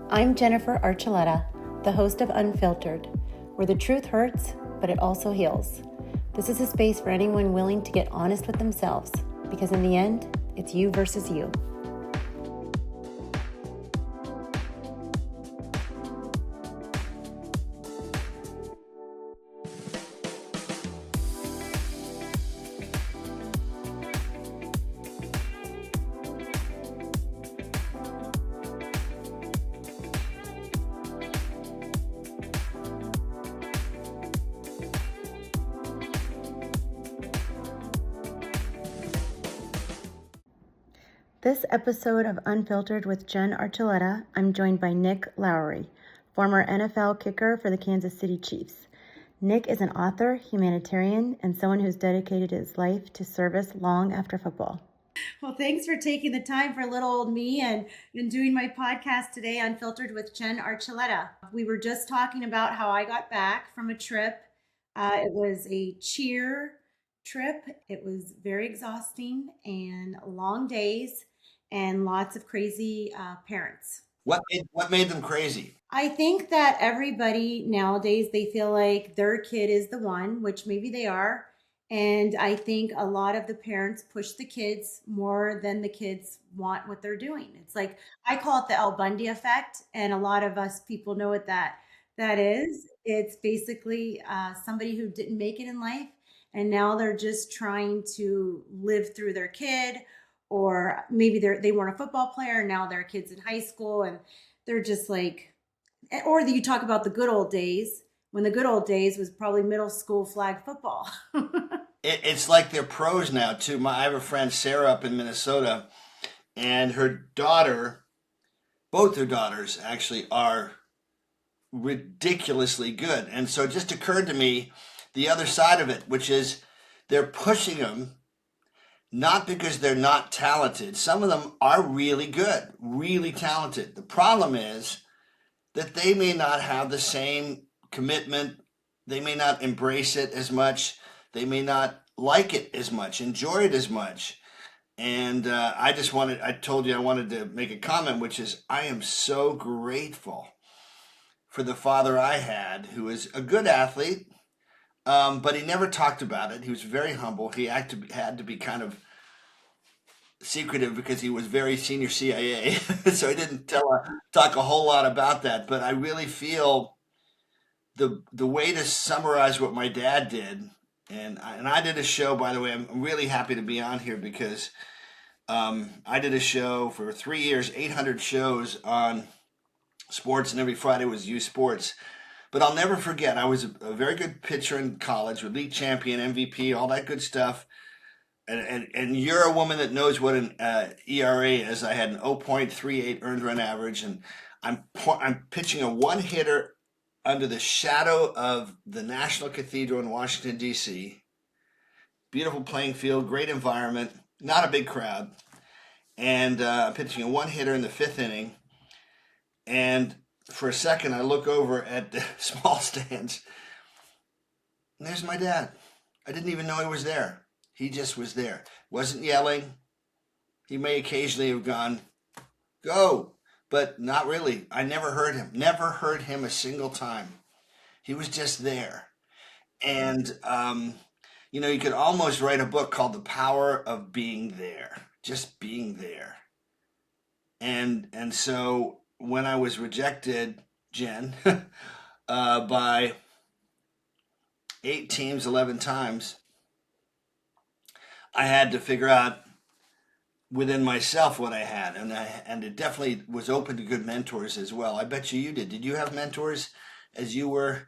I'm Jennifer Archuleta, the host of Unfiltered, where the truth hurts, but it also heals. This is a space for anyone willing to get honest with themselves, because in the end, it's you versus you. This episode of Unfiltered with Jen Archuleta, I'm joined by Nick Lowery, former NFL kicker for the Kansas City Chiefs. Nick is an author, humanitarian, and someone who's dedicated his life to service long after football. Well, thanks for taking the time for little old me and doing my podcast today, Unfiltered with Jen Archuleta. We were just talking about how I got back from a trip. It was a cheer trip. It was very exhausting and long days and lots of crazy parents. What made them crazy? I think that everybody nowadays, they feel like their kid is the one, which maybe they are. And I think a lot of the parents push the kids more than the kids want what they're doing. It's like, I call it the El Bundy effect. And a lot of us people know what that is. It's basically somebody who didn't make it in life. And now they're just trying to live through their kid, or maybe they weren't a football player. And now they're kids in high school and they're just like, or you talk about the good old days when the good old days was probably middle school flag football. It's like they're pros now too. I have a friend, Sarah, up in Minnesota, and both her daughters actually are ridiculously good. And so it just occurred to me the other side of it, which is they're pushing them not because they're not talented. Some of them are really good, really talented. The problem is that they may not have the same commitment. They may not embrace it as much. They may not like it as much, enjoy it as much. And I told you I wanted to make a comment, which is I am so grateful for the father I had, who is a good athlete, but he never talked about it. He was very humble. He had to be kind of secretive because he was very senior CIA, so he didn't talk a whole lot about that. But I really feel the way to summarize what my dad did, and I did a show, by the way. I'm really happy to be on here because I did a show for 3 years, 800 shows on sports, and every Friday was youth sports. But I'll never forget, I was a very good pitcher in college, with league champion, MVP, all that good stuff. And you're a woman that knows what an ERA is. I had an 0.38 earned run average, and I'm pitching a one-hitter under the shadow of the National Cathedral in Washington, D.C. Beautiful playing field, great environment, not a big crowd. And pitching a one-hitter in the fifth inning. And for a second, I look over at the small stands, and there's my dad. I didn't even know he was there. He just was there. Wasn't yelling. He may occasionally have gone, "Go," but not really. I never heard him. Never heard him a single time. He was just there. And, you could almost write a book called The Power of Being There. Just being there. And so when I was rejected, Jen, by 8 teams, 11 times, I had to figure out within myself what I had, and it definitely was open to good mentors as well. I bet you did. Did you have mentors as you were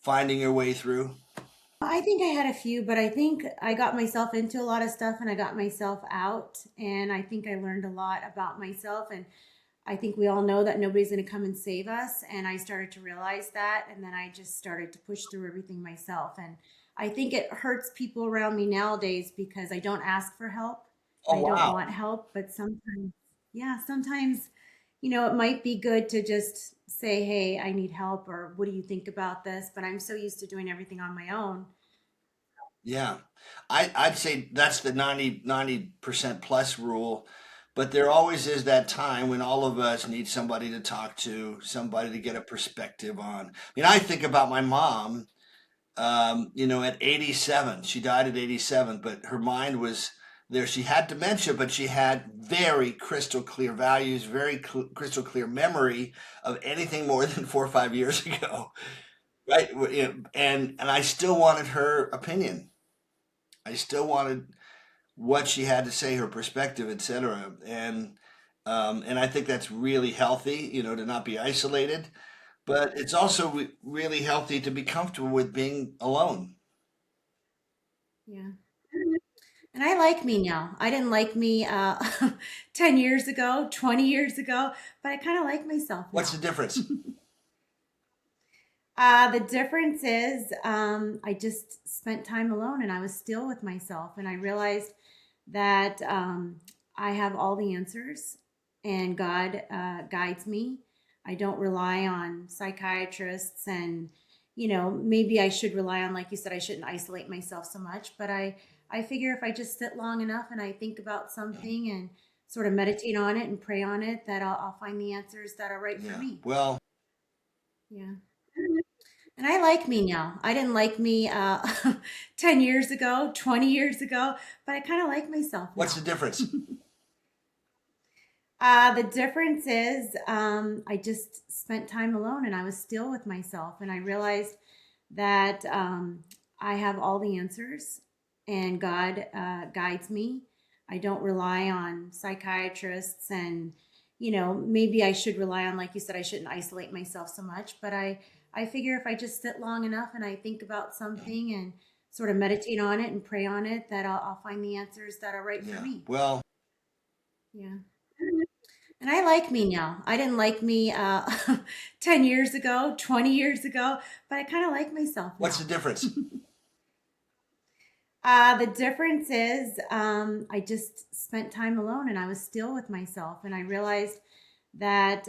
finding your way through? I think I had a few, but I think I got myself into a lot of stuff and I got myself out. And I think I learned a lot about myself. And I think we all know that nobody's going to come and save us. And I started to realize that. And then I just started to push through everything myself. And I think it hurts people around me nowadays because I don't ask for help. Oh, I wow. don't want help, but sometimes, it might be good to just say, hey, I need help, or what do you think about this? But I'm so used to doing everything on my own. Yeah. I'd say that's the 90% plus rule. But there always is that time when all of us need somebody to talk to, somebody to get a perspective on. I mean, I think about my mom, at 87. She died at 87, but her mind was there. She had dementia, but she had very crystal clear values, very crystal clear memory of anything more than 4 or 5 years ago. Right. And I still wanted her opinion. I still wanted what she had to say, her perspective, etc. And I think that's really healthy, to not be isolated. But it's also really healthy to be comfortable with being alone. Yeah. And I like me now. I didn't like me 10 years ago, 20 years ago, but I kind of like myself What's the now. difference? The difference is I just spent time alone and I was still with myself. And I realized that I have all the answers and God guides me. I don't rely on psychiatrists and, maybe I should rely on, like you said, I shouldn't isolate myself so much. But I figure if I just sit long enough and I think about something and sort of meditate on it and pray on it, that I'll find the answers that are right for Yeah. me. Well, Yeah. And I like me now. I didn't like me 10 years ago, 20 years ago, but I kind of like myself what's the now. difference? The difference is I just spent time alone and I was still with myself. And I realized that I have all the answers and God guides me. I don't rely on psychiatrists and, maybe I should rely on, like you said, I shouldn't isolate myself so much. But I figure if I just sit long enough and I think about something and sort of meditate on it and pray on it, that I'll find the answers that are right for Yeah. me. Well, Yeah. And I like me now. I didn't like me 10 years ago, 20 years ago, but I kind of like myself what's the now. difference? The difference is I just spent time alone and I was still with myself. And I realized that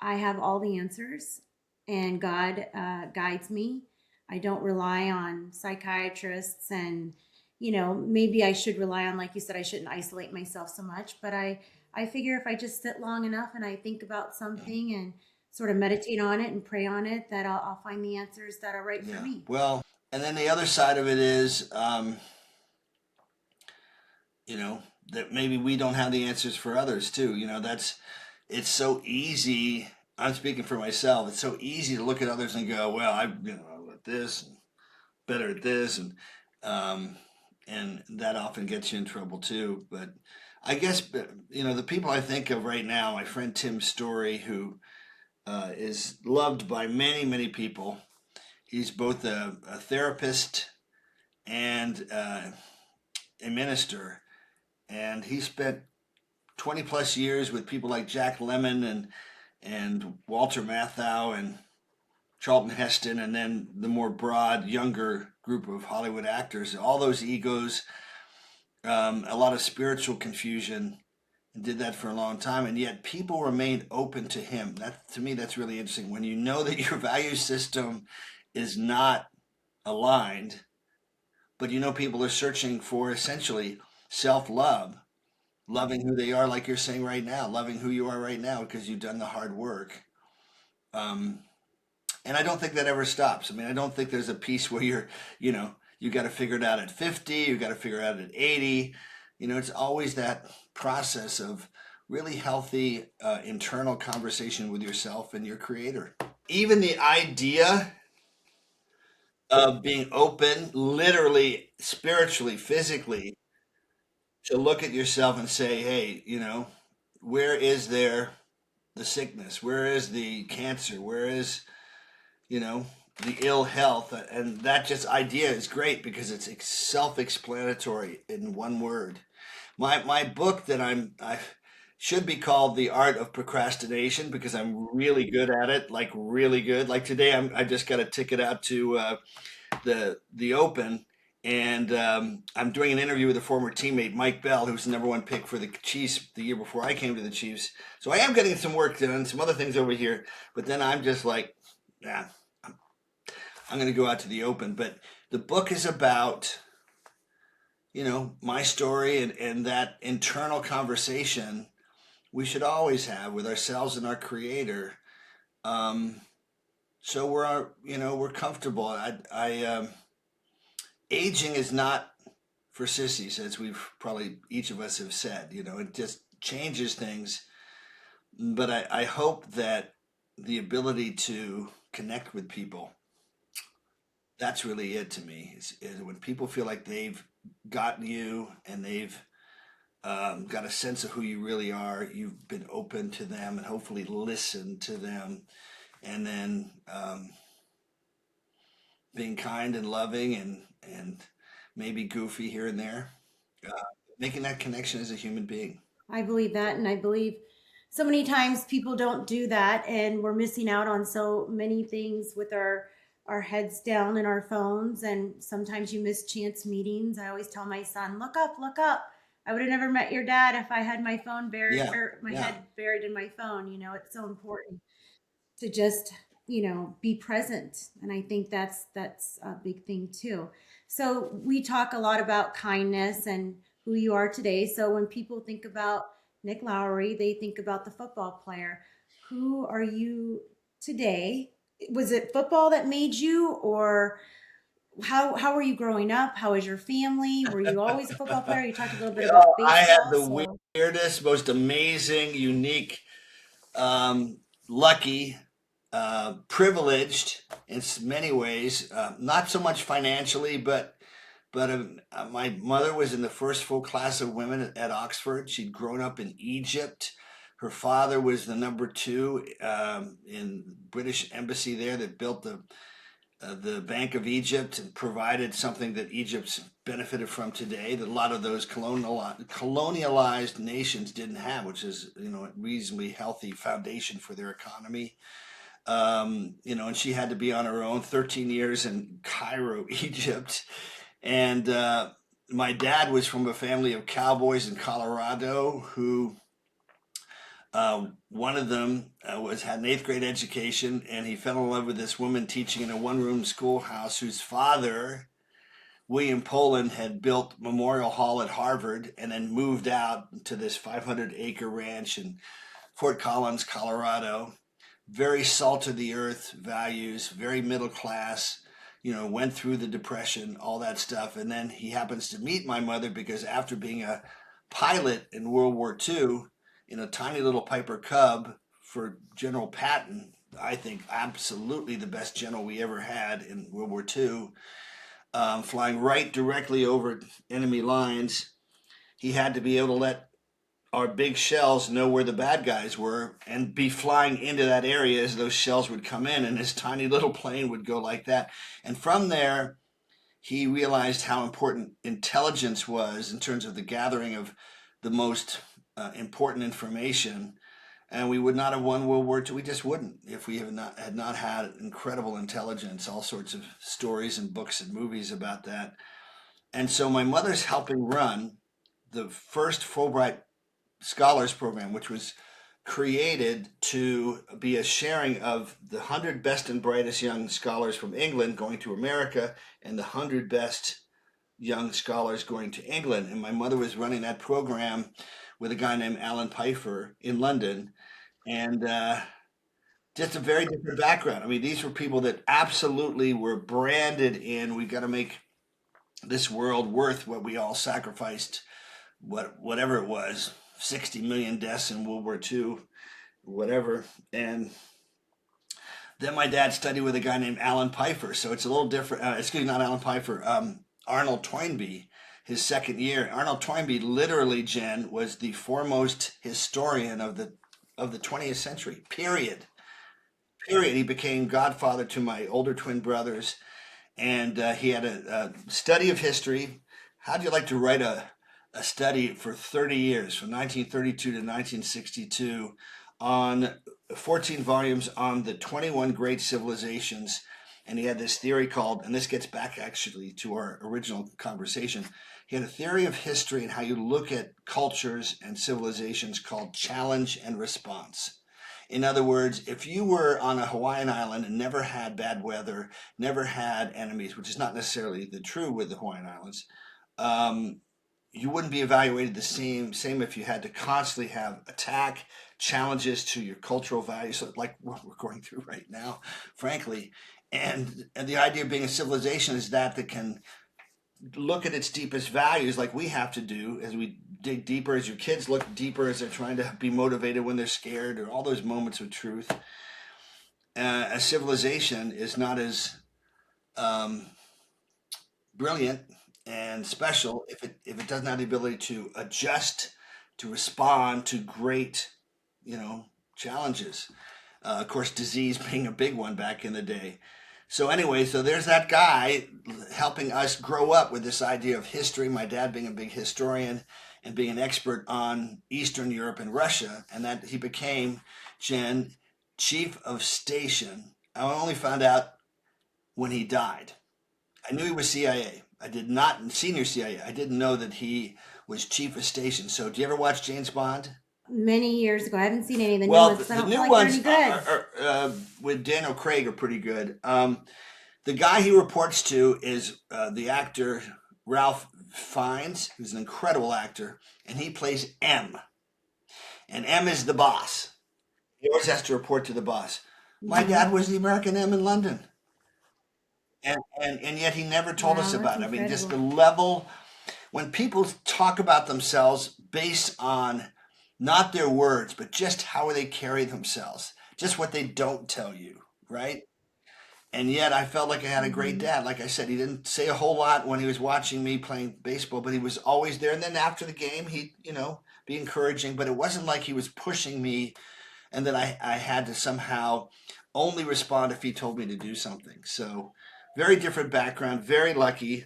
I have all the answers and God guides me. I don't rely on psychiatrists and, maybe I should rely on, like you said, I shouldn't isolate myself so much. But I figure if I just sit long enough and I think about something and sort of meditate on it and pray on it, that I'll find the answers that are right for Yeah. me. Well, and then the other side of it is, that maybe we don't have the answers for others too. It's so easy. I'm speaking for myself. It's so easy to look at others and go, well, I'm at this, and better at this, um, and that often gets you in trouble too. But I guess, the people I think of right now, my friend Tim Story, who is loved by many, many people. He's both a therapist and a minister, and he spent 20 plus years with people like Jack Lemmon and Walter Matthau and Charlton Heston, and then the more broad, younger group of Hollywood actors. All those egos, a lot of spiritual confusion, and did that for a long time, and yet people remained open to him. That, to me, that's really interesting. When you know that your value system is not aligned, but people are searching for essentially self love, loving who they are, like you're saying right now, loving who you are right now because you've done the hard work. Um, and I don't think that ever stops. I mean, I don't think there's a piece where you got to figure it out at 50, you got to figure it out at 80. It's always that process of really healthy internal conversation with yourself and your creator. Even the idea of being open, literally, spiritually, physically, to look at yourself and say, hey, where is there the sickness? Where is the cancer? Where is, you know, the ill health? And that just idea is great because it's self-explanatory in one word. My book that I should be called The Art of Procrastination because I'm really good at it, like really good. Like today, I just got a ticket out to the Open, and I'm doing an interview with a former teammate, Mike Bell, who's the number one pick for the Chiefs the year before I came to the Chiefs. So I am getting some work done, some other things over here, but then I'm just like, nah, I'm going to go out to the Open. But the book is about my story and that internal conversation we should always have with ourselves and our creator. Um, so we're comfortable. Aging is not for sissies, as we've probably each of us have said. It just changes things. But I hope that the ability to connect with people, that's really it to me. Is when people feel like they've gotten you and they've got a sense of who you really are, you've been open to them and hopefully listened to them, and then being kind and loving and maybe goofy here and there, uh, making that connection as a human being. I believe that. And I believe so many times people don't do that. And we're missing out on so many things with our heads down in our phones. And sometimes you miss chance meetings. I always tell my son, look up, look up. I would have never met your dad if I had my phone buried Yeah, or my yeah. head buried in my phone. It's so important to just be present, and I think that's a big thing too. So we talk a lot about kindness and who you are today. So when people think about Nick Lowery, they think about the football player. Who are you today? Was it football that made you, or how were you growing up? How was your family? Were you always a football player? You talked a little bit about I had baseball. the So weirdest, most amazing, unique, um, lucky, privileged in many ways. Not so much financially, but my mother was in the first full class of women at Oxford. She'd grown up in Egypt. Her father was the number two in British embassy there that built the Bank of Egypt and provided something that Egypt's benefited from today that a lot of those colonialized nations didn't have, which is a reasonably healthy foundation for their economy. And she had to be on her own 13 years in Cairo, Egypt. And my dad was from a family of cowboys in Colorado who one of them had an eighth grade education, and he fell in love with this woman teaching in a one-room schoolhouse whose father, William Poland, had built Memorial Hall at Harvard, and then moved out to this 500-acre ranch in Fort Collins, Colorado. Very salt of the earth values, very middle class. Went through the Depression, all that stuff, and then he happens to meet my mother because after being a pilot in World War II in a tiny little Piper Cub for General Patton, I think absolutely the best general we ever had in World War II, flying right directly over enemy lines. He had to be able to let our big shells know where the bad guys were and be flying into that area as those shells would come in, and his tiny little plane would go like that. And from there, he realized how important intelligence was in terms of the gathering of the most important information. And we would not have won World War II. We just wouldn't if we had not had incredible intelligence. All sorts of stories and books and movies about that. And so my mother's helping run the first Fulbright Scholars Program, which was created to be a sharing of the 100 best and brightest young scholars from England going to America and the 100 best young scholars going to England. And my mother was running that program with a guy named Alan Pfeiffer in London. And just a very different background. I mean, these were people that absolutely were branded in, we've got to make this world worth what we all sacrificed, whatever it was, 60 million deaths in World War II, whatever. And then my dad studied with a guy named Alan Pfeiffer. So it's a little different. Excuse me, not Alan Pfeiffer, Arnold Toynbee, his second year. Arnold Toynbee, literally, Jen, was the foremost historian of the 20th century, period. Period. He became godfather to my older twin brothers, and he had a study of history. How'd you like to write a study for 30 years, from 1932 to 1962, on 14 volumes on the 21 great civilizations? And he had this theory called, and this gets back actually to our original conversation, he had a theory of history and how you look at cultures and civilizations called challenge and response. In other words, if you were on a Hawaiian island and never had bad weather, never had enemies, which is not necessarily the true with the Hawaiian Islands, you wouldn't be evaluated the same if you had to constantly have attack challenges to your cultural values, like what we're going through right now, frankly. And the idea of being a civilization is that can look at its deepest values, like we have to do as we dig deeper, as your kids look deeper as they're trying to be motivated when they're scared, or all those moments of truth. A civilization is not as um, brilliant and special if it doesn't have the ability to adjust, to respond to great, challenges. Of course, disease being a big one back in the day. So anyway, so there's that guy helping us grow up with this idea of history. My dad being a big historian and being an expert on Eastern Europe and Russia, and that he became, Jen, chief of station. I only found out when he died. I knew he was CIA. I did not, senior CIA. I didn't know that he was chief of station. So do you ever watch James Bond? Many years ago. I haven't seen any of the new Well, ones because I the don't new feel like ones they're any good. with Daniel Craig are pretty good. The guy he reports to is the actor Ralph Fiennes, who's an incredible actor, and he plays M. And M is the boss. He always has to report to the boss. My Hmm. dad was the American M in London. And yet he never told us Wow, that's about it. I mean, just the incredible. level, when people talk about themselves based on not their words, but just how they carry themselves, just what they don't tell you, right? And yet I felt like I had a great Hmm. dad. Like I said, he didn't say a whole lot when he was watching me playing baseball, but he was always there. And then after the game, he'd, be encouraging, but it wasn't like he was pushing me and that I had to somehow only respond if he told me to do something. So very different background, very lucky.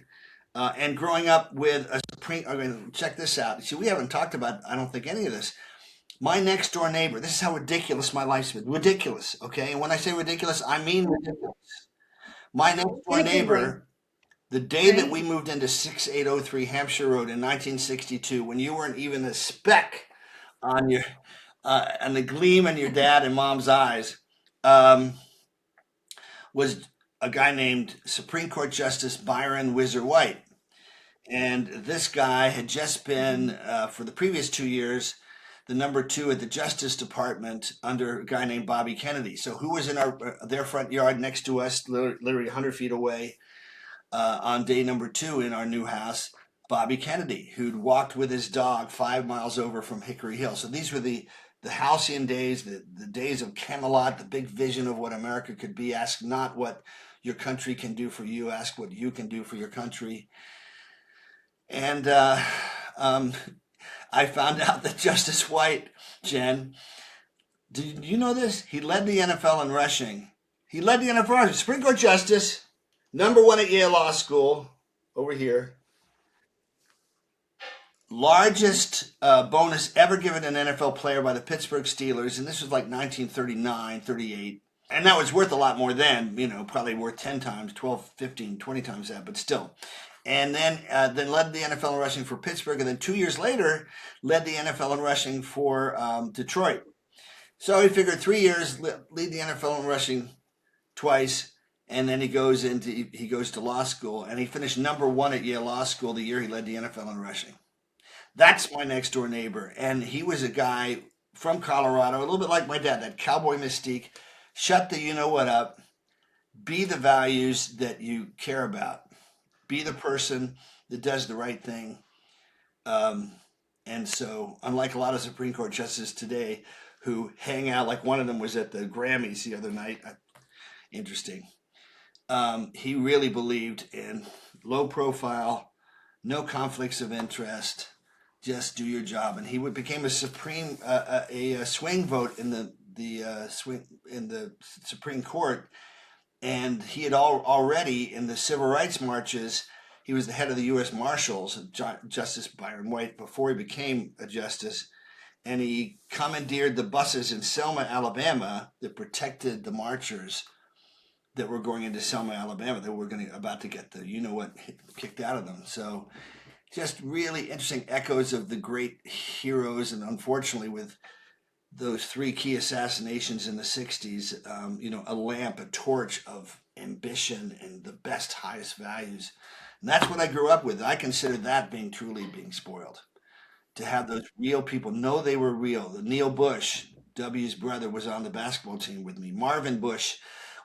And growing up with a Supreme, I mean, check this out. See, we haven't talked about, I don't think, any of this. My next door neighbor, this is how ridiculous my life's been. Ridiculous, okay? And when I say ridiculous, I mean ridiculous. My next door In a good way, neighbor, the day that we right? moved into 6803 Hampshire Road in 1962, when you weren't even a speck on your, and the gleam in your dad and mom's eyes, um, was a guy named Supreme Court Justice Byron Whizzer White. And this guy had just been, Hmm. for the previous 2 years, the number two at the Justice Department under a guy named Bobby Kennedy. So who was in their front yard next to us, literally 100 feet away, on day number two in our new house? Bobby Kennedy, who'd walked with his dog 5 miles over from Hickory Hill. So these were the halcyon days, the days of Camelot, the big vision of what America could be. Ask not what your country can do for you, ask what you can do for your country. And um, I found out that Justice White, Jen, did you know this? He led the NFL in rushing. He led the NFL in rushing. Supreme Court Justice, number one at Yale Law School, over here. Largest bonus ever given an NFL player by the Pittsburgh Steelers, and this was like 1939, 38. And that was worth a lot more then, probably worth 10 times, 12, 15, 20 times that, but still. And then led the NFL in rushing for Pittsburgh, and then 2 years later led the NFL in rushing for Detroit. So he figured 3 years lead the NFL in rushing twice, and then he goes to law school, and he finished number one at Yale Law School the year he led the NFL in rushing. That's my next door neighbor, and he was a guy from Colorado, a little bit like my dad, that cowboy mystique. Shut the you know what up. Be the values that you care about. Be the person that does the right thing. Um, and so, unlike a lot of Supreme Court justices today who hang out, like one of them was at the Grammys the other night. Interesting. He really believed in low profile, no conflicts of interest, just do your job. And he became a swing vote in the Supreme Court, and he had already in the civil rights marches. He was the head of the U.S. Marshals, Justice Byron White, before he became a justice, and he commandeered the buses in Selma, Alabama, that protected the marchers that were going into Selma, Alabama, that were about to get the you know what kicked out of them. So just really interesting echoes of the great heroes, and unfortunately with those three key assassinations in the 60s, a lamp, a torch of ambition and the best, highest values And that's what I grew up with. I consider that being truly being spoiled. To have those real people know they were real. The Neil Bush, W's brother, was on the basketball team with me. Marvin Bush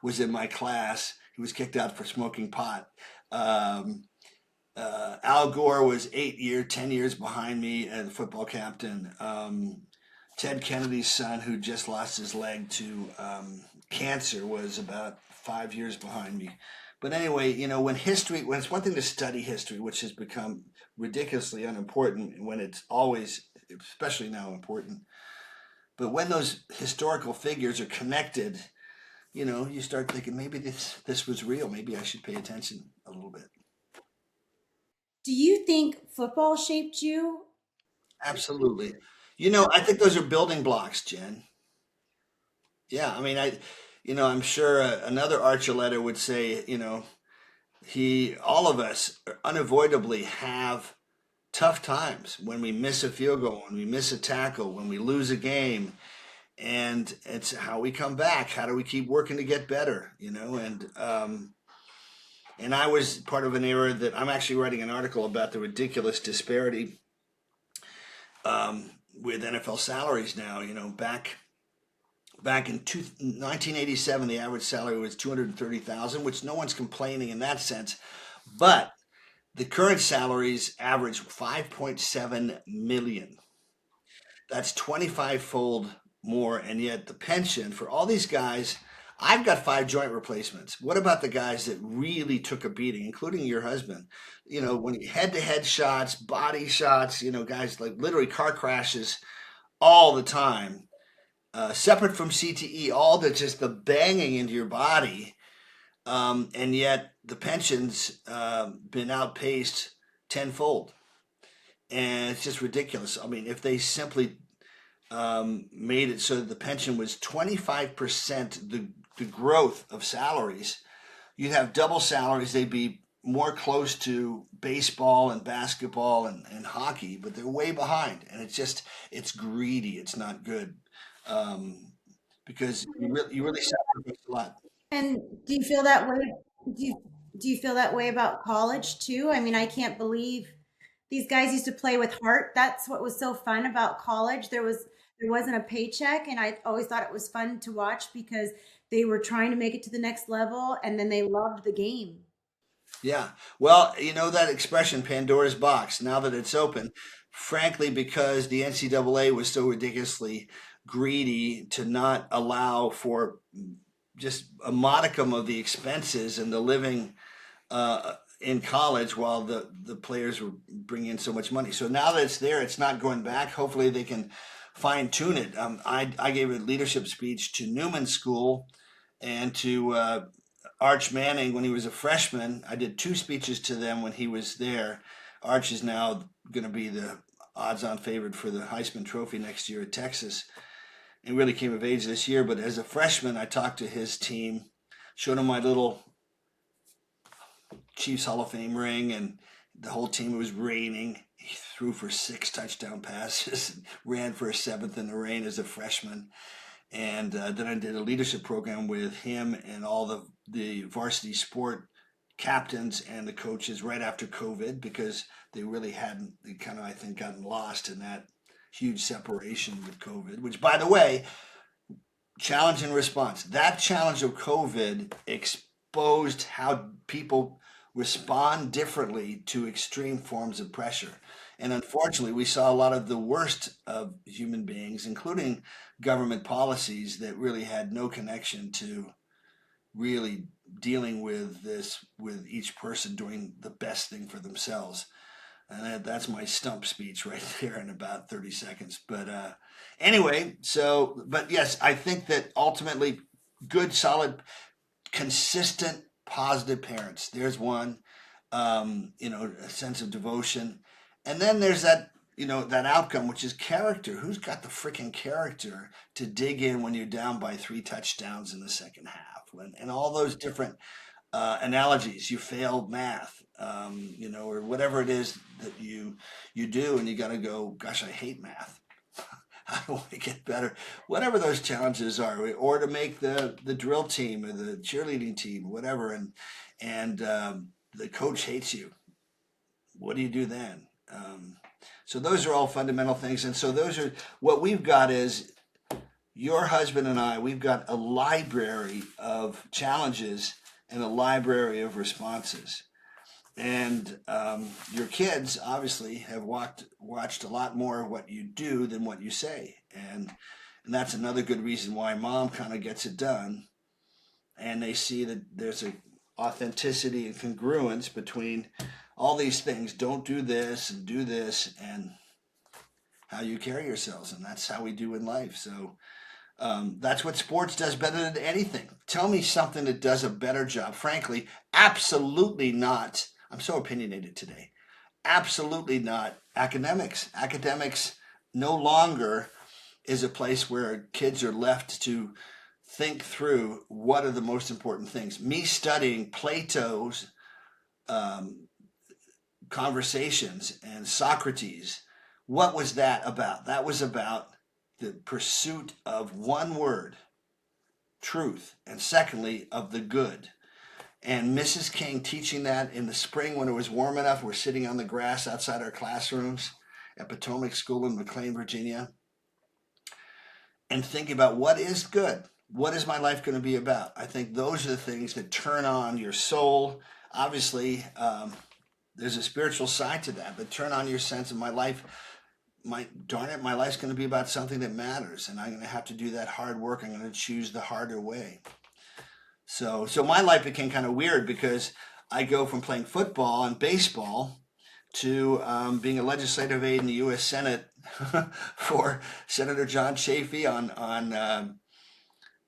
was in my class. He was kicked out for smoking pot. Um, Al Gore was 10 years behind me as football captain. Ted Kennedy's son, who just lost his leg to cancer, was about 5 years behind me. But anyway, when it's one thing to study history, which has become ridiculously unimportant, when it's always, especially now, important. But when those historical figures are connected, you start thinking maybe this was real. Maybe I should pay attention a little bit. Do you think football shaped you? Absolutely. I think those are building blocks, Jen. Yeah, I mean, I'm sure another Archuleta would say, all of us unavoidably have tough times when we miss a field goal, when we miss a tackle, when we lose a game, and it's how we come back. How do we keep working to get better? And I was part of an era that I'm actually writing an article about the ridiculous disparity with NFL salaries now. Back in 1987, the average salary was 230,000, which no one's complaining in that sense. But the current salaries average 5.7 million. That's 25-fold more, and yet the pension for all these guys, I've got 5 joint replacements. What about the guys that really took a beating, including your husband? When head-to-head shots, body shots, guys like literally car crashes all the time. Separate from CTE, all the banging into your body, and yet the pension's been outpaced tenfold, and it's just ridiculous. I mean, if they simply made it so that the pension was 25% the growth of salaries, you'd have double salaries. They'd be more close to baseball and basketball and hockey, but they're way behind, and it's greedy. It's not good. Um, because you really sacrifice a lot. And do you feel that way? Do you, do you feel that way about college too? I mean, I can't believe these guys used to play with heart. That's what was so fun about college. There wasn't a paycheck, and I always thought it was fun to watch because they were trying to make it to the next level, and then they loved the game. Yeah. Well, that expression, Pandora's box, now that it's open, frankly, because the NCAA was so ridiculously greedy to not allow for just a modicum of the expenses and the living in college while the players were bringing in so much money. So now that it's there, it's not going back. Hopefully they can fine tune it. I gave a leadership speech to Newman School and to Arch Manning when he was a freshman. I did 2 speeches to them when he was there. Arch is now going to be the odds-on favorite for the Heisman Trophy next year at Texas, and really came of age this year. But as a freshman, I talked to his team, showed him my little Chiefs Hall of Fame ring, and the whole team, it was raining. He threw for 6 touchdown passes, ran for a 7th in the rain as a freshman. And then I did a leadership program with him and all the varsity sport captains and the coaches right after COVID, because they really hadn't, they kind of, I think, gotten lost in that huge separation with COVID, which, by the way, challenge and response. That challenge of COVID exposed how people respond differently to extreme forms of pressure. And unfortunately, we saw a lot of the worst of human beings, including government policies that really had no connection to really dealing with this, with each person doing the best thing for themselves. And that's my stump speech right there in about 30 seconds. But anyway, but yes, I think that ultimately good, solid, consistent, positive parents. There's one, a sense of devotion. And then there's that outcome, which is character. Who's got the freaking character to dig in when you're down by 3 touchdowns in the second half? And all those different analogies. You failed math, or whatever it is that you do, and you got to go, gosh, I hate math. How do I get better? Whatever those challenges are, or to make the drill team or the cheerleading team, whatever, and the coach hates you. what do you do then? So those are all fundamental things. And so those are what we've got is your husband and I, we've got a library of challenges and a library of responses. And your kids obviously have watched a lot more of what you do than what you say. And that's another good reason why mom kind of gets it done. And they see that there's a authenticity and congruence between all these things. Don't do this and do this, and how you carry yourselves. And that's how we do in life. So that's what sports does better than anything. Tell me something that does a better job. Frankly, absolutely not. I'm so opinionated today. Absolutely not academics. Academics no longer is a place where kids are left to think through what are the most important things. Me studying Plato's conversations and Socrates, what was that about? That was about the pursuit of one word, truth, and secondly, of the good. And Mrs. King teaching that in the spring when it was warm enough, we're sitting on the grass outside our classrooms at Potomac School in McLean, Virginia, and thinking about what is good. What is my life going to be about? I think those are the things that turn on your soul. Obviously, there's a spiritual side to that, but turn on your sense of my life. Darn it, my life's going to be about something that matters, and I'm going to have to do that hard work. I'm going to choose the harder way. So my life became kind of weird because I go from playing football and baseball to being a legislative aide in the U.S. Senate for Senator John Chafee on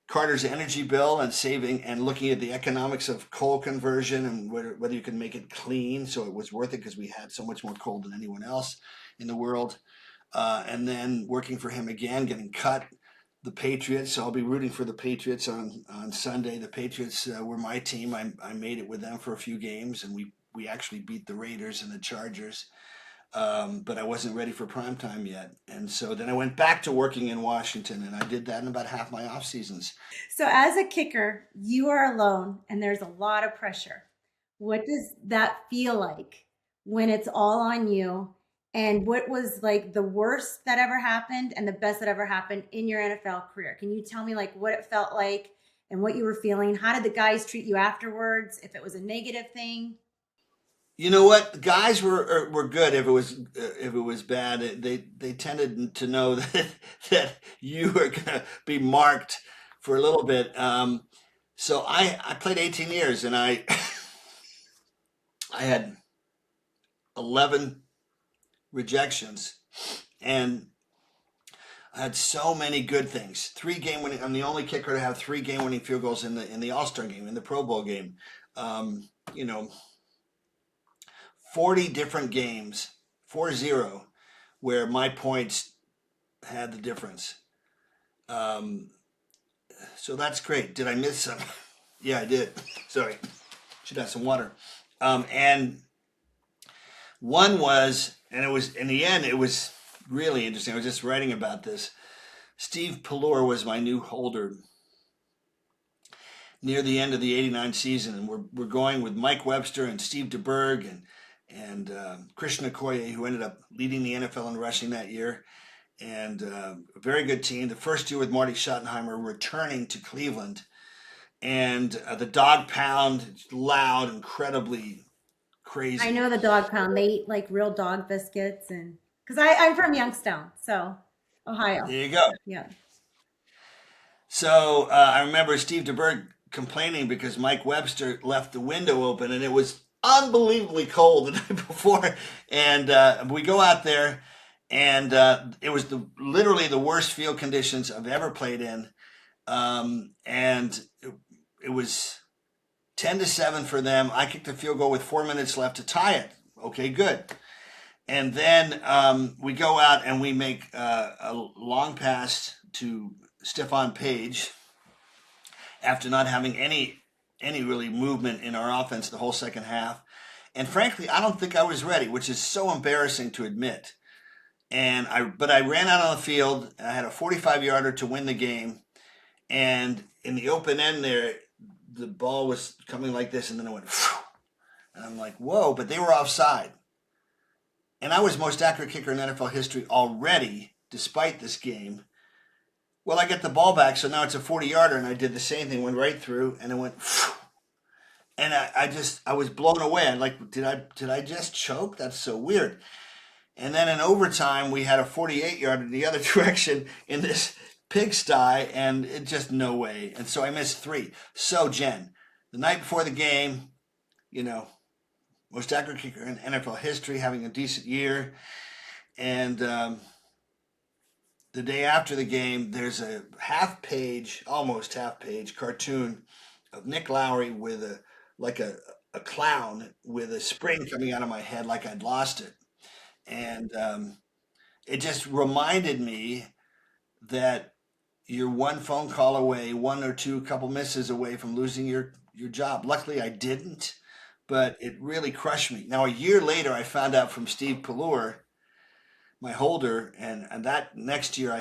Carter's energy bill and saving and looking at the economics of coal conversion and whether you can make it clean so it was worth it because we had so much more coal than anyone else in the world. And then working for him again, getting cut. The Patriots, so I'll be rooting for the Patriots on Sunday. The Patriots were my team. I made it with them for a few games, and we actually beat the Raiders and the Chargers. But I wasn't ready for primetime yet. And so then I went back to working in Washington, and I did that in about half my off seasons. So as a kicker, you are alone and there's a lot of pressure. What does that feel like when it's all on you? And what was like the worst that ever happened and the best that ever happened in your NFL career? Can you tell me like what it felt like and what you were feeling? How did the guys treat you afterwards? If it was a negative thing? You know what? The guys were good. If it was bad, they tended to know that you were gonna be marked for a little bit. So I played 18 years, and I had 11 rejections, and I had so many good things. 3-game winning. I'm the only kicker to have 3-game winning field goals in the All-Star game, in the Pro Bowl game. 40 different games, 4-0, where my points had the difference. So that's great. Did I miss some? Yeah, I did. Sorry. Should have some water. And one was, and it was, in the end, it was really interesting. I was just writing about this. Steve Pallure was my new holder near the end of the '89 season, and we're going with Mike Webster and Steve DeBerg and Christian Okoye, who ended up leading the NFL in rushing that year, and a very good team. The first year with Marty Schottenheimer returning to Cleveland, and the dog pound, loud, incredibly crazy. I know the dog pound. They eat like real dog biscuits, and because I'm from Youngstown, so Ohio. There you go. Yeah. So I remember Steve DeBerg complaining because Mike Webster left the window open, and it was unbelievably cold the night before. And we go out there, and it was literally the worst field conditions I've ever played in. And it was 10-7 for them. I kicked a field goal with 4 minutes left to tie it. Okay, good. And then we go out and we make a long pass to Stephon Page after not having any really movement in our offense the whole second half. And frankly, I don't think I was ready, which is so embarrassing to admit. But I ran out on the field. I had a 45-yarder to win the game. And in the open end there, the ball was coming like this, and then it went, phew. And I'm like, whoa, but they were offside. and I was most accurate kicker in NFL history already, despite this game. Well, I get the ball back, so now it's a 40-yarder, and I did the same thing, went right through, and it went, and I was blown away. I'm like, did I just choke? That's so weird. And then in overtime, we had a 48-yard in the other direction in this pigsty, and it just no way. And so I missed three. So Jen, the night before the game, you know, most accurate kicker in NFL history, having a decent year, and the day after the game, there's a almost half page cartoon of Nick Lowery with a clown with a spring coming out of my head like I'd lost it. And it just reminded me that you're one phone call away, one or two couple misses away from losing your job. Luckily, I didn't, but it really crushed me. Now, a year later, I found out from Steve Pallur, my holder, and that next year I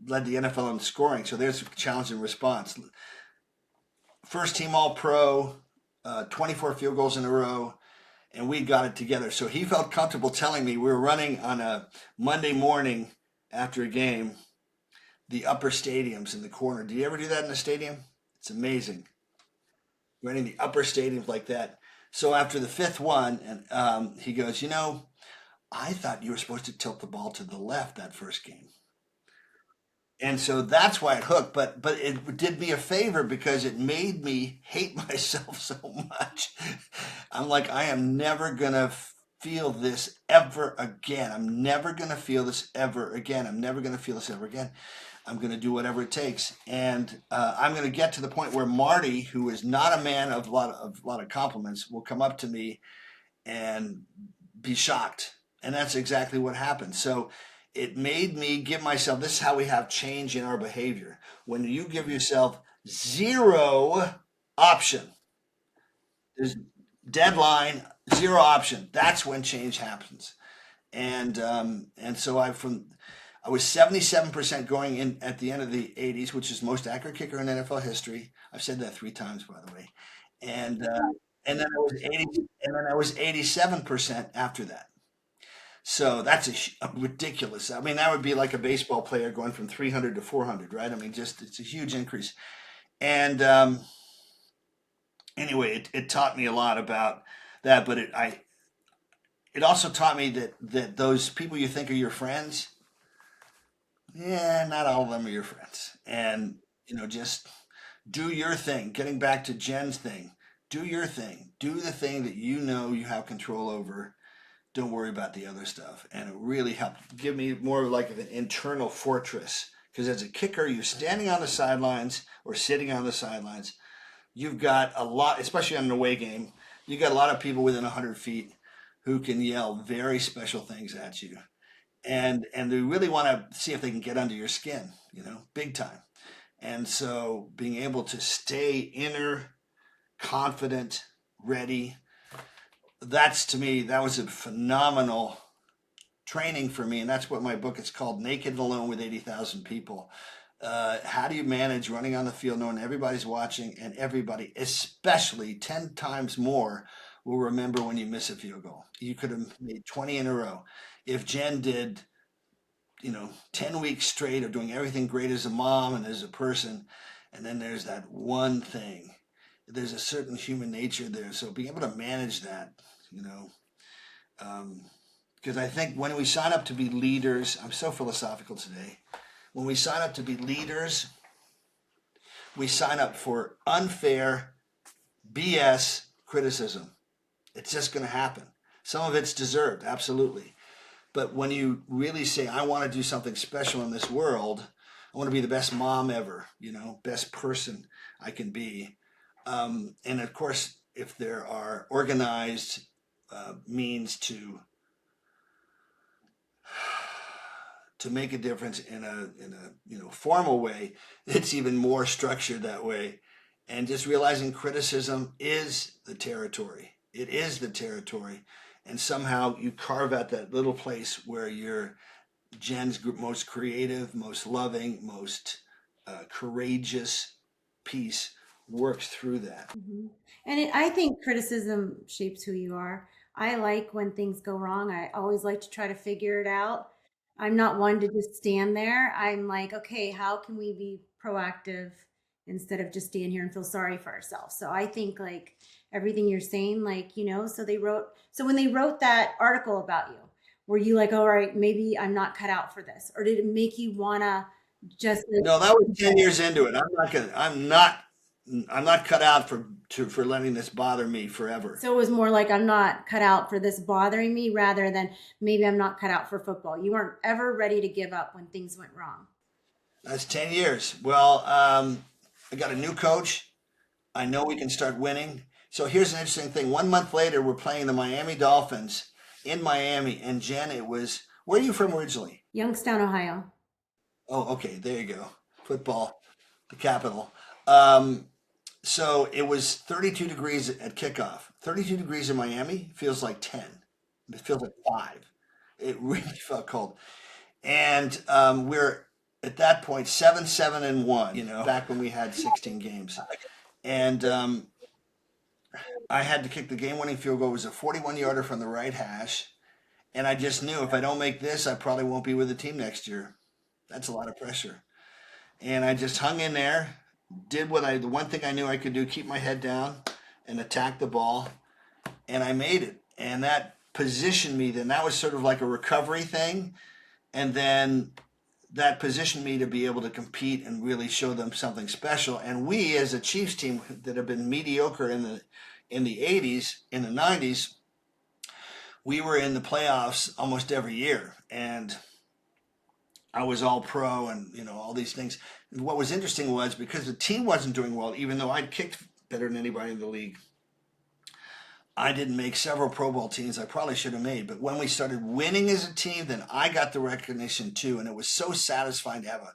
led the NFL in scoring. So there's challenge and response. First team All Pro, 24 field goals in a row, and we got it together. So he felt comfortable telling me we were running on a Monday morning after a game, the upper stadiums in the corner. Do you ever do that in a stadium? It's amazing. Running the upper stadiums like that. So after the fifth one, and he goes, I thought you were supposed to tilt the ball to the left that first game. And so that's why it hooked. But it did me a favor because it made me hate myself so much. I'm like, I am never gonna feel this ever again. I'm never gonna feel this ever again. I'm never gonna feel this ever again. I'm gonna do whatever it takes, and I'm gonna get to the point where Marty, who is not a man of a lot of compliments, will come up to me and be shocked. And that's exactly what happened. So it made me give myself, this is how we have change in our behavior. When you give yourself zero option, there's deadline, zero option. That's when change happens. And so I was 77% going in at the end of the 80s, which is most accurate kicker in NFL history. I've said that 3 times, by the way. And and then I was 87% after that. So that's a ridiculous. I mean, that would be like a baseball player going from 300 to 400, right? I mean, just it's a huge increase. And anyway, it taught me a lot about that, but it also taught me that those people you think are your friends, yeah, not all of them are your friends. And just do your thing. Getting back to Jen's thing, do your thing. Do the thing that you know you have control over. Don't worry about the other stuff. And it really helped give me more like an internal fortress. Because as a kicker, you're standing on the sidelines or sitting on the sidelines. You've got a lot, especially on an away game, you've got a lot of people within 100 feet who can yell very special things at you. And they really want to see if they can get under your skin, big time. And so being able to stay inner, confident, ready, that's to me, that was a phenomenal training for me. And that's what my book is called, Naked and Alone with 80,000 People. How do you manage running on the field knowing everybody's watching, and everybody, especially 10 times more, will remember when you miss a field goal? You could have made 20 in a row. If Jen did 10 weeks straight of doing everything great as a mom and as a person, and then there's that one thing, there's a certain human nature there. So being able to manage that, because I think when we sign up to be leaders, I'm so philosophical today. When we sign up to be leaders, we sign up for unfair BS criticism. It's just going to happen. Some of it's deserved, absolutely. But when you really say, I want to do something special in this world, I want to be the best mom ever, best person I can be. And of course, if there are organized means to make a difference in a formal way, it's even more structured that way. And just realizing criticism is the territory. It is the territory. And somehow you carve out that little place where you're Jen's most creative, most loving, most courageous piece works through that. Mhm. And I think criticism shapes who you are. I like when things go wrong. I always like to try to figure it out. I'm not one to just stand there. I'm like, okay, how can we be proactive instead of just stand here and feel sorry for ourselves? So I think like everything you're saying, like, so when they wrote that article about you, were you like, all right, maybe I'm not cut out for this? Or did it make you wanna just like, No, that was 10 years into it. I'm not cut out for letting this bother me forever. so it was more like I'm not cut out for this bothering me rather than maybe I'm not cut out for football. You weren't ever ready to give up when things went wrong. That's 10 years. Well, I got a new coach. I know we can start winning. So here's an interesting thing. 1 month later, we're playing the Miami Dolphins in Miami. And Jen, where are you from originally? Youngstown, Ohio. Oh, okay. There you go. Football, the capital. Um, so it was 32 degrees at kickoff. 32 degrees in Miami feels like 10. It feels like 5. It really felt cold. And we're at that point 7-7-1. Back when we had 16 games, and I had to kick the game-winning field goal. It was a 41-yarder from the right hash, and I just knew if I don't make this, I probably won't be with the team next year. That's a lot of pressure, and I just hung in there, did the one thing I knew I could do: keep my head down and attack the ball, and I made it. And that positioned me. Then that was sort of like a recovery thing. And then that positioned me to be able to compete and really show them something special. And we, as a Chiefs team that have been mediocre in the 80s, in the 90s, we were in the playoffs almost every year. And I was all pro and, all these things. What was interesting was because the team wasn't doing well, even though I'd kicked better than anybody in the league, I didn't make several Pro Bowl teams I probably should have made. But when we started winning as a team, then I got the recognition too. And it was so satisfying to have a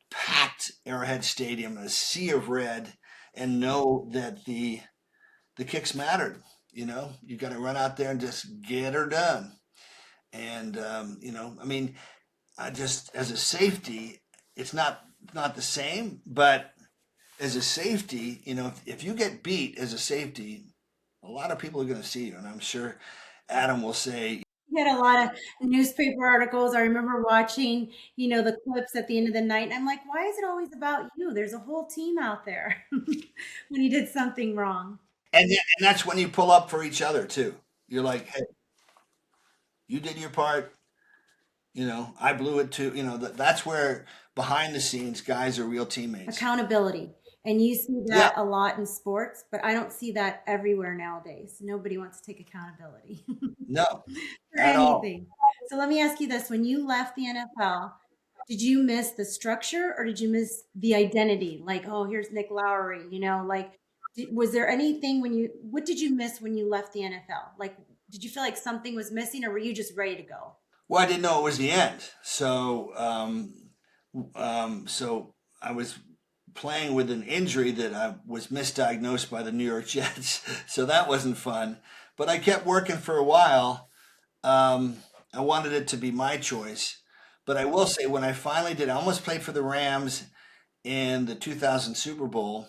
packed Arrowhead Stadium, a sea of red, and know that the kicks mattered. You got to run out there and just get her done. And, I just, as a safety, it's not the same, but as a safety, if you get beat as a safety, a lot of people are going to see you, and I'm sure Adam will say, You had a lot of newspaper articles. I remember watching, the clips at the end of the night. And I'm like, why is it always about you? There's a whole team out there when you did something wrong. and that's when you pull up for each other too. You're like, hey, you did your part. I blew it too. That's where behind the scenes guys are real teammates. Accountability. And you see Yeah, that a lot in sports, but I don't see that everywhere nowadays. Nobody wants to take accountability no, for at all. anything. So let me ask you this. When you left the NFL, did you miss the structure or did you miss the identity? Like, oh, here's Nick Lowery, like, was there anything what did you miss when you left the NFL? Like, did you feel like something was missing or were you just ready to go? Well, I didn't know it was the end. So, so I was playing with an injury that I was misdiagnosed by the New York Jets. So that wasn't fun. But I kept working for a while. I wanted it to be my choice. But I will say, when I finally did, I almost played for the Rams in the 2000 Super Bowl.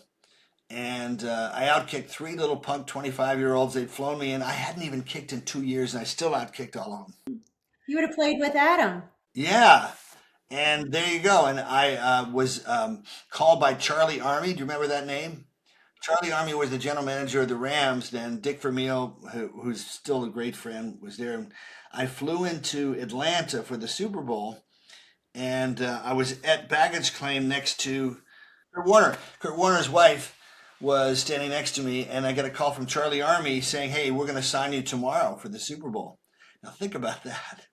And I outkicked 3 little punk 25-year-olds. They'd flown me in. I hadn't even kicked in 2 years, and I still outkicked all of them. You would have played with Adam. Yeah. And there you go. And I was called by Charlie Army. Do you remember that name? Charlie Army was the general manager of the Rams. Then Dick Vermeil, who's still a great friend, was there. I flew into Atlanta for the Super Bowl, and I was at baggage claim next to Kurt Warner. Kurt Warner's wife was standing next to me, and I got a call from Charlie Army saying, "Hey, we're going to sign you tomorrow for the Super Bowl." Now think about that.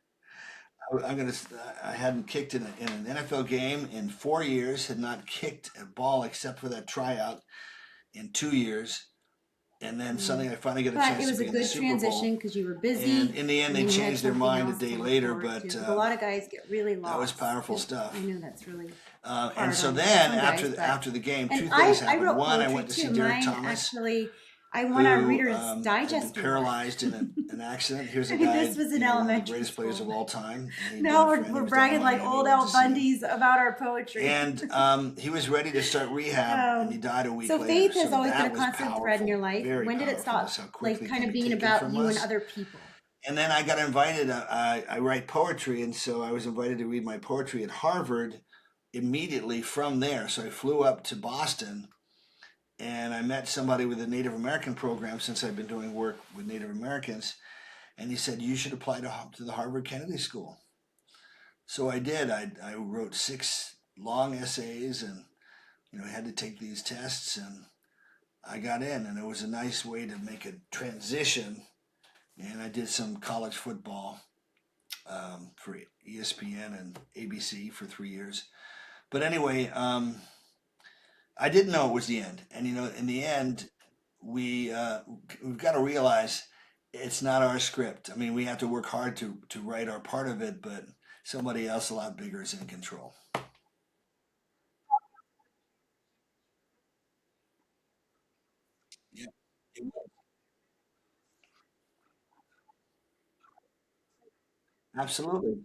I hadn't kicked in an NFL game in 4 years. Had not kicked a ball except for that tryout in 2 years, and then suddenly I finally get a But it chance to was a be in the good Super transition Bowl. because you were And busy in the end, and they then you had changed their something mind a else to day look later, forward to. but 'Cause a lot of guys get really that was lost. powerful 'Cause I stuff. know that's really And hard so on then some guys, but after the game, and two I things I happened. wrote One, I poetry went to see too. Derek Mine Thomas. actually I want our who Reader's had been Digest award. paralyzed in an accident. Here's a This guy, was in one of the elementary greatest players of school. all time, and he'd been Now a we're, friend. He we're was down in bragging like Miami. old We went to Al see him. Bundy's about our poetry. And he was ready to start rehab, and he died a week So later. faith has So always been that a was constant thread in your powerful, life. very When did it powerful. That's stop, how quickly kind of it being taken about from you and us. other people? And then I got invited. I write poetry, and so I was invited to read my poetry at Harvard immediately from there. So I flew up to Boston, and I met somebody with a Native American program, since I've been doing work with Native Americans, and he said, you should apply to the Harvard Kennedy School. So I did. I wrote 6 long essays, and I had to take these tests, and I got in, and it was a nice way to make a transition. And I did some college football for ESPN and ABC for 3 years. But anyway, I didn't know it was the end. And in the end, we've got to realize it's not our script. I mean, we have to work hard to write our part of it, but somebody else a lot bigger is in control. Yeah, absolutely.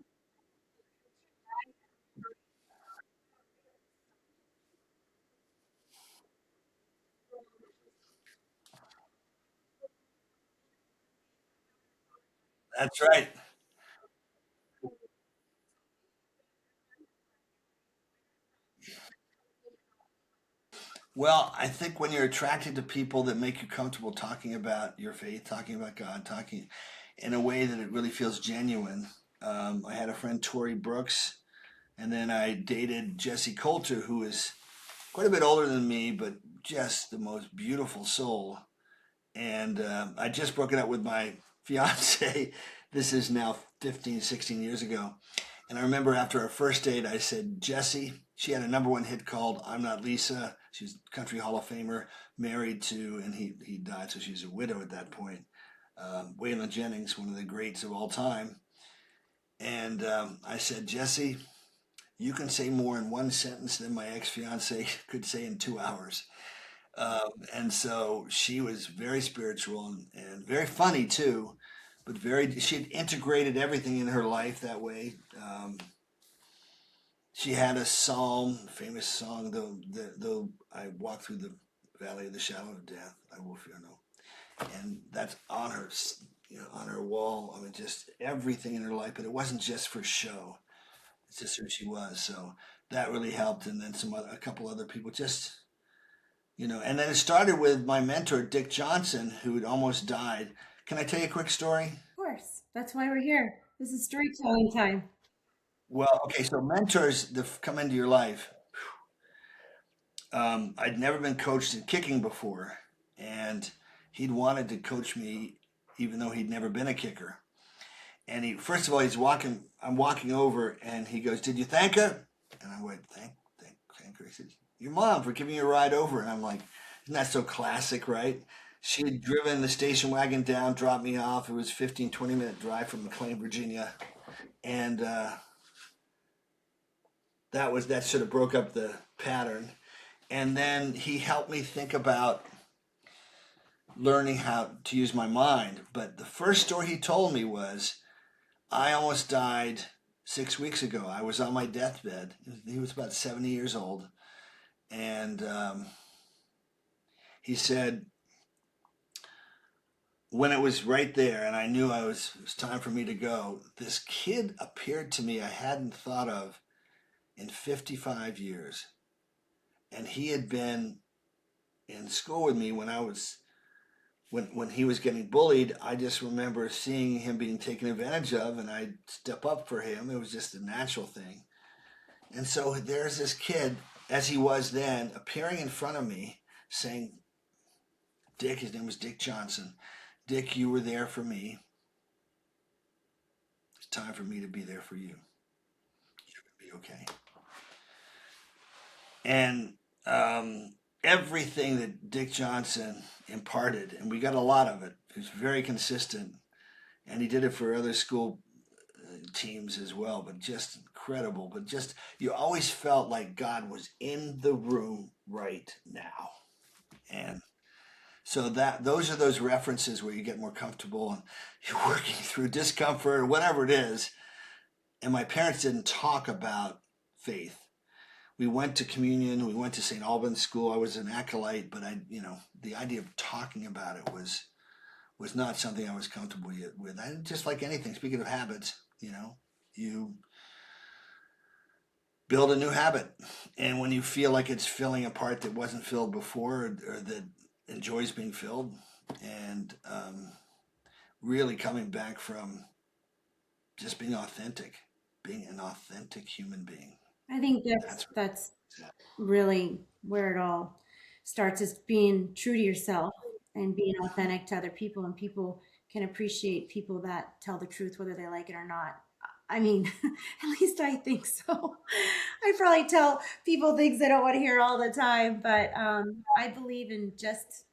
That's right. Well, I think when you're attracted to people that make you comfortable talking about your faith, talking about God, talking in a way that it really feels genuine. I had a friend, Tori Brooks, and then I dated Jesse Coulter, who is quite a bit older than me, but just the most beautiful soul. And I just broken up with my fiance. This is now 15, 16 years ago. And I remember after our first date, I said, Jesse, she had a #1 hit called I'm Not Lisa. She's a Country Hall of Famer, married to, and he died, so she's a widow at that point. Waylon Jennings, one of the greats of all time. And I said, Jesse, you can say more in one sentence than my ex fiance could say in 2 hours. And so she was very spiritual and very funny too, but she had integrated everything in her life that way. She had a psalm, famous song, though I walk through the valley of the shadow of death, I will fear no. And that's on her, on her wall. I mean, just everything in her life, but it wasn't just for show. It's just who she was. So that really helped. And then a couple other people just, and then it started with my mentor, Dick Johnson, who had almost died. Can I tell you a quick story? Of course. That's why we're here. This is storytelling time. Well, okay, so mentors that come into your life. I'd never been coached in kicking before, and he'd wanted to coach me, even though he'd never been a kicker. And first of all, I'm walking over, and he goes, "Did you thank her?" And I went, "Thank her." He said, "Your mom for giving you a ride over." And I'm like, "Isn't that so classic, right?" She had driven the station wagon down, dropped me off. It was 15, 20-minute drive from McLean, Virginia, and that sort of broke up the pattern. And then he helped me think about learning how to use my mind. But the first story he told me was, I almost died 6 weeks ago. I was on my deathbed. He was about 70 years old. And he said, when it was right there and I knew it was time for me to go, this kid appeared to me I hadn't thought of in 55 years. And he had been in school with me when he was getting bullied. I just remember seeing him being taken advantage of, and I'd step up for him. It was just a natural thing. And so there's this kid, as he was then, appearing in front of me saying, Dick, his name was Dick Johnson, Dick, you were there for me. It's time for me to be there for you. You're going to be okay. And everything that Dick Johnson imparted, and we got a lot of it, he was very consistent. And he did it for other school teams as well, but just incredible. But just, you always felt like God was in the room right now. And So that those are those references where you get more comfortable and you're working through discomfort or whatever it is. And my parents didn't talk about faith. We went to communion. We went to St. Albans School. I was an acolyte, but the idea of talking about it was not something I was comfortable with. I just like anything. Speaking of habits, you build a new habit, and when you feel like it's filling a part that wasn't filled before, or that enjoys being filled, and really coming back from just being authentic, being an authentic human being. I think That's that's really where it all starts, is being true to yourself and being authentic to other people, and people can appreciate people that tell the truth whether they like it or not. I mean, at least I think so. I probably tell people things they don't want to hear all the time, but I believe in just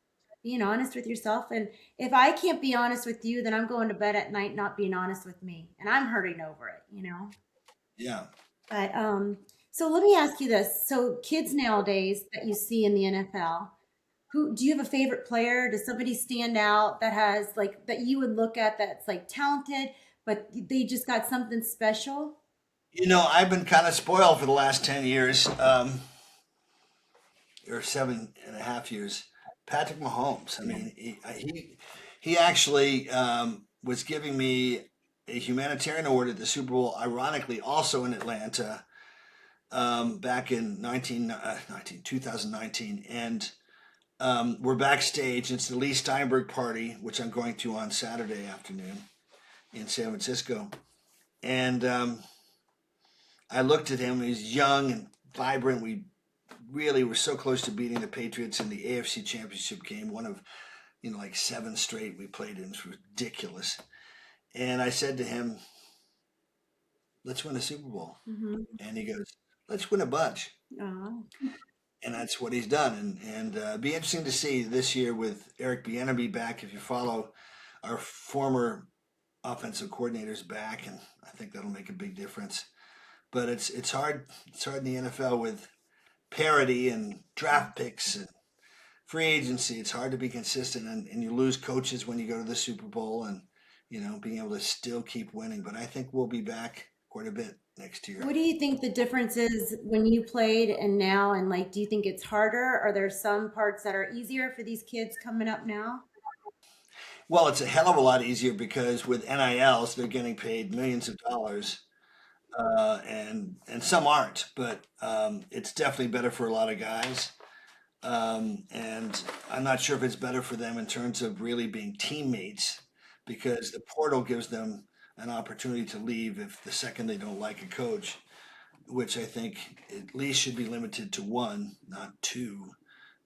being honest with yourself. And if I can't be honest with you, then I'm going to bed at night not being honest with me, and I'm hurting over it. yeah. But so let me ask you this. So kids nowadays that you see in the NFL, who do you have a favorite player? Does somebody stand out that has like that you would look at that's like talented, but they just got something special? I've been kind of spoiled for the last 10 years, or 7.5 years. Patrick Mahomes. I Yeah. mean, he actually was giving me a humanitarian award at the Super Bowl, ironically, also in Atlanta, back in 2019. And we're backstage. It's the Lee Steinberg party, which I'm going to on Saturday afternoon in San Francisco. And I looked at him. He's young and vibrant. We really were so close to beating the Patriots in the AFC Championship game, one of like 7 straight we played in. It was ridiculous. And I said to him, "Let's win a Super Bowl." Mm-hmm. And he goes, "Let's win a bunch." Oh, And that's what he's done. And be interesting to see this year with Eric Bieniemy back. If you follow, our former offensive coordinators back, and I think that'll make a big difference. But it's hard. It's hard in the NFL with parity and draft picks and free agency. It's hard to be consistent, and you lose coaches when you go to the Super Bowl, and being able to still keep winning. But I think we'll be back quite a bit next year. what do you think the difference is when you played and now? And like, do you think it's harder? Are there some parts that are easier for these kids coming up now? Well, it's a hell of a lot easier because with NILs, they're getting paid millions of dollars, and some aren't. But it's definitely better for a lot of guys. And I'm not sure if it's better for them in terms of really being teammates, because the portal gives them an opportunity to leave if the second they don't like a coach, which I think at least should be limited to one, not two.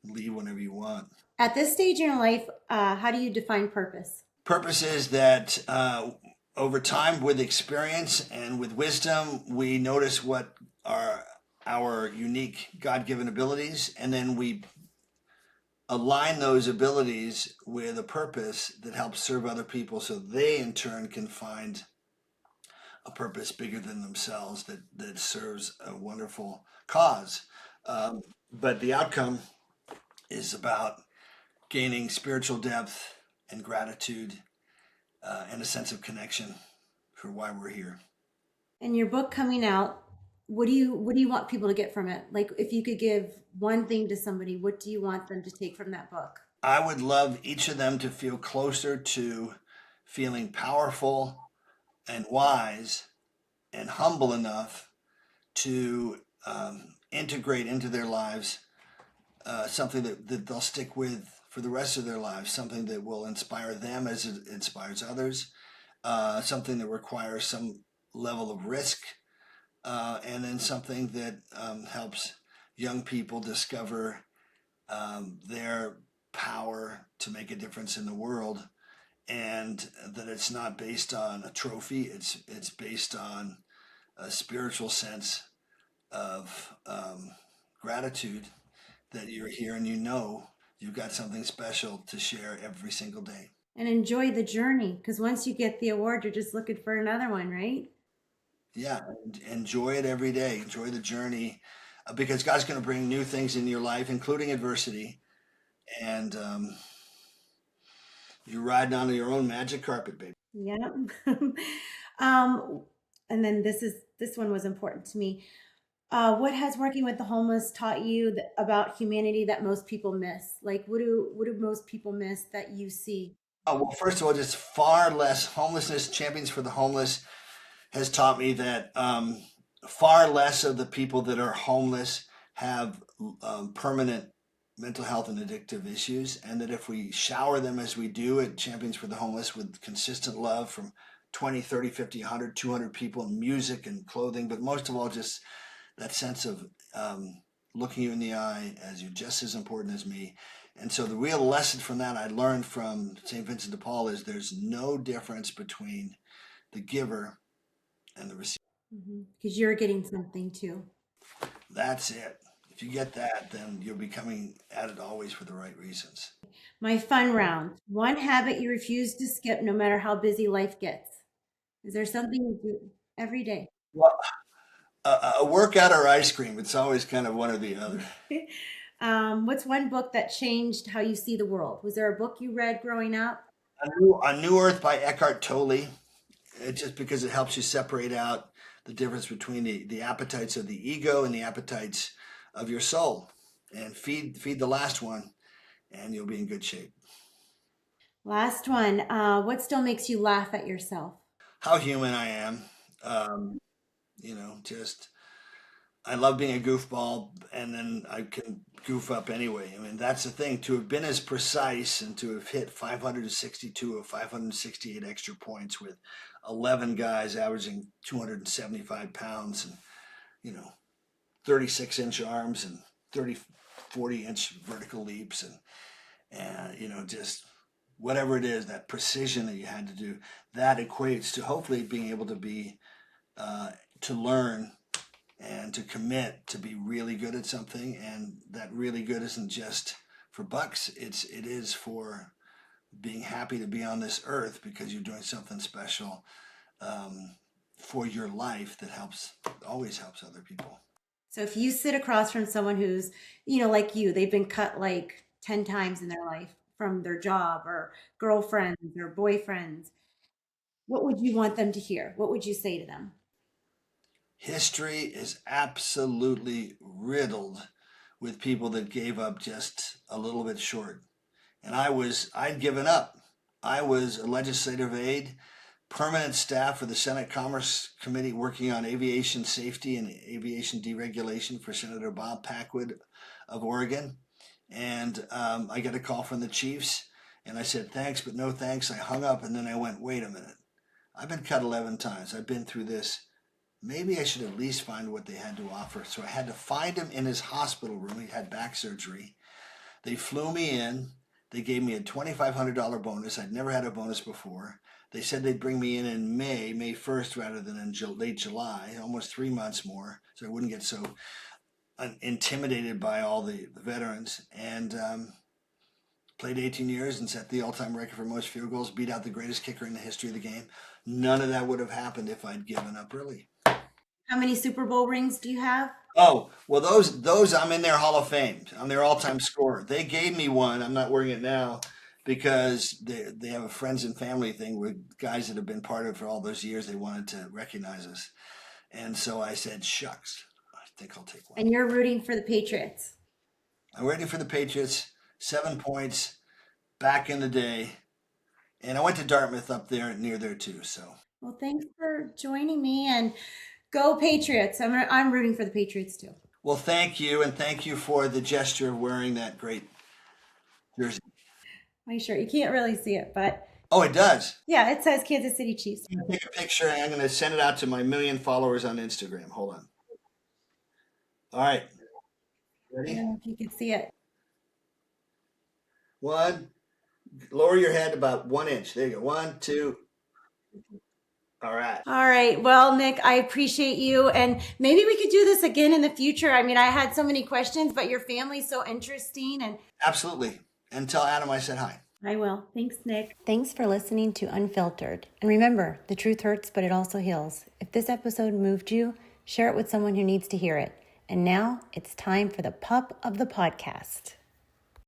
Leave whenever you want. At this stage in your life, how do you define purpose? Purpose is that over time, with experience and with wisdom, we notice what are our unique God-given abilities, and then we align those abilities with a purpose that helps serve other people, so they in turn can find a purpose bigger than themselves that serves a wonderful cause. But the outcome is about gaining spiritual depth and gratitude, and a sense of connection for why we're here. And your book coming out, what do you want people to get from it? Like if you could give one thing to somebody, what do you want them to take from that book? I would love each of them to feel closer to feeling powerful and wise and humble enough to integrate into their lives something that they'll stick with for the rest of their lives, something that will inspire them as it inspires others, something that requires some level of risk, and then something that helps young people discover their power to make a difference in the world, and that it's not based on a trophy. It's based on a spiritual sense of gratitude, that you're here and you've got something special to share every single day. And enjoy the journey, because once you get the award, you're just looking for another one, right? Yeah, enjoy it every day. Enjoy the journey, because God's going to bring new things in your life, including adversity. And You're riding on your own magic carpet, baby. Yeah. um, and then this one was important to me. What has working with the homeless taught you about humanity that most people miss? Like, what do most people miss that you see? Oh, well, first of all, just far less homelessness. Champions for the Homeless has taught me that far less of the people that are homeless have permanent mental health and addictive issues, and that if we shower them as we do at Champions for the Homeless with consistent love from 20, 30, 50, 100, 200 people, and music and clothing, but most of all, just that sense of looking you in the eye as you're just as important as me. And so the real lesson from that I learned from St. Vincent de Paul is there's no difference between the giver and the receiver. Because you're getting something too. That's it. If you get that, then you'll be coming at it always for the right reasons. My fun round. One habit you refuse to skip no matter how busy life gets. Is there something you do every day? Well, a workout or ice cream, it's always kind of one or the other. What's one book that changed how you see the world? Was there a book you read growing up? A New Earth by Eckhart Tolle, just because it helps you separate out the difference between the appetites of the ego and the appetites of your soul. And feed the last one, and you'll be in good shape. Last one. What still makes you laugh at yourself? How human I am. Um, just I love being a goofball, and then I can goof up anyway. I mean, that's the thing. To have been as precise and to have hit 562 of 568 extra points with 11 guys averaging 275 pounds and, 36-inch arms and 30, 40-inch vertical leaps and just whatever it is, that precision that you had to do, that equates to hopefully being able to be, to learn and to commit to be really good at something. And that really good isn't just for bucks. It is for being happy to be on this earth because you're doing something special for your life that always helps other people. So if you sit across from someone who's, like you, they've been cut like 10 times in their life from their job or girlfriends or boyfriends, what would you want them to hear? What would you say to them? History is absolutely riddled with people that gave up just a little bit short. And I'd given up. I was a legislative aide, permanent staff for the Senate Commerce Committee working on aviation safety and aviation deregulation for Senator Bob Packwood of Oregon. And I got a call from the chiefs, and I said, thanks, but no thanks. I hung up, and then I went, wait a minute. I've been cut 11 times. I've been through this. Maybe I should at least find what they had to offer. So I had to find him in his hospital room. He had back surgery. They flew me in. They gave me a $2,500 bonus. I'd never had a bonus before. They said they'd bring me in May 1st, rather than in late July, almost 3 months more, so I wouldn't get so intimidated by all the veterans. And played 18 years and set the all-time record for most field goals, beat out the greatest kicker in the history of the game. None of that would have happened if I'd given up early. How many Super Bowl rings do you have? Oh, well, those I'm in their Hall of Fame. I'm their all-time scorer. They gave me one. I'm not wearing it now because they have a friends and family thing with guys that have been part of it for all those years. They wanted to recognize us. And so I said, shucks, I think I'll take one. And you're rooting for the Patriots. I'm rooting for the Patriots. 7 points back in the day. And I went to Dartmouth up there near there too. So, well, thanks for joining me, and go Patriots. I'm rooting for the Patriots too. Well, thank you, and thank you for the gesture of wearing that great jersey. My shirt. You can't really see it, but oh, it does. Yeah, it says Kansas City Chiefs. I'm gonna take a picture and I'm going to send it out to my 1 million followers on Instagram. Hold on. All right. Ready? I don't know if you can see it. One. Lower your head about 1 inch. There you go. 1, 2. All right. All right. Well, Nick, I appreciate you. And maybe we could do this again in the future. I mean, I had so many questions, but your family's so interesting. And absolutely. And tell Adam I said hi. I will. Thanks, Nick. Thanks for listening to Unfiltered. And remember, the truth hurts, but it also heals. If this episode moved you, share it with someone who needs to hear it. And now it's time for the pup of the podcast.